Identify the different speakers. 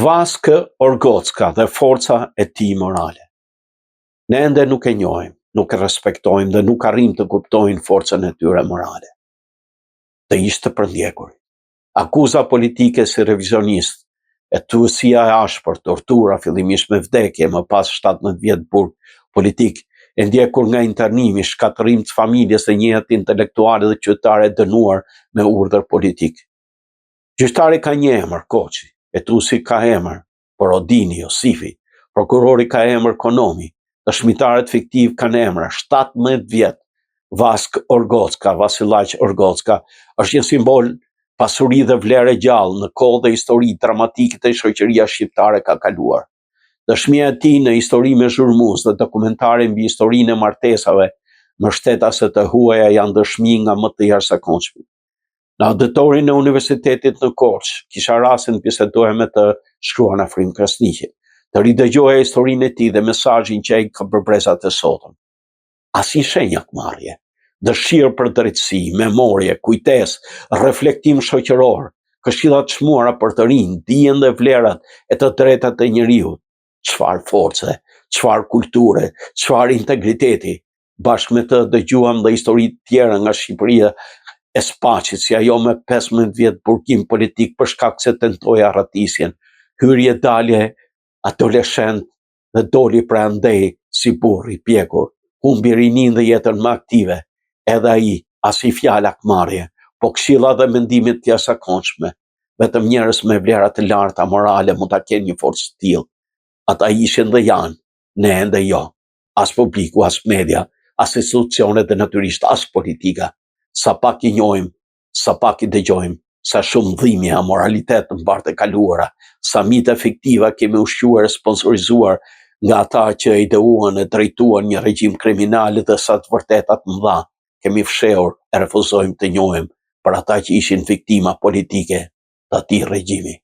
Speaker 1: Vaskë Orgocka dhe forca e tij morale. Ne ende nuk e njohim, nuk e respektojmë dhe nuk arrim të kuptojnë forcën e tyre morale. Të ishte përndjekur. Akuza politike si revizionist, e tuësia e ashpër, tortura, fillimisht me vdekje, më pas 17 vjet burg politik, e ndjekur nga internimi, shkatërim të familjes dhe njehet intelektuale dhe qytetare dënuar me urdhër politik. Gjyqtari ka një emër, Koçi, Etusi ka emër, Porodini, Josifi, prokurori ka emër Konomi, dëshmitarët fiktiv kanë emra, 17 vjet. Vask Orgocka, Vasilaq Orgocka, është një simbol pasuri dhe vlerë gjallë në kohë dhe histori dramatike të shoqëria shqiptare ka kaluar. Dëshmia e tij në histori me zhurmues dhe dokumentare mbi historinë e martesave me shtetase të huaja janë dëshmi nga më të jashtëzakonshme. Në auditorin e Universitetit në Korçë, kisha rastin bisedoja me të shkruar në Afrim Krasniqi, të ridëgjoja historinë e tij dhe mesazhin që ai ka për brezat e sotëm. Asnjë shenjakmarrje, dëshirë për drejtësi, memorie, kujtesë, reflektim shoqëror, këshilla të çmuara për të rinj, dijen dhe vlerat e të drejtat e njeriut. Çfarë force, çfarë kulture, çfarë integriteti. Bashkë me të dëgjuam dhe histori të tjera nga Shqipëria e spaqit, si ajo me 15 vjet burgim politik për shkak se tentoi arratisjen, hyrje dalje adoleshent dhe doli pra ndej si burr i pjekur, humbi rinin dhe jetën më aktive, edhe ai as i fjalë akmarrje, po këshilla dhe mendimet të jashtëzakonshme. Vetëm njerëz me vlera të larta morale mund ta kenë një forcë të tillë. Ata ishin dhe janë, ne ende jo. As publiku, as media, as institucionet dhe natyrisht as politika. Sa pak i njohim, sa pak i dëgjojmë, sa shumë dhimbje a moralitet në bartë e kaluara, sa mite fiktiva kemi ushquar e sponsorizuar nga ata që ideuan e drejtuan një regjim kriminal dhe sa të vërtetat mëdha kemi fshehur e refuzojmë të njohim për ata që ishin viktima politike të atij regjimi.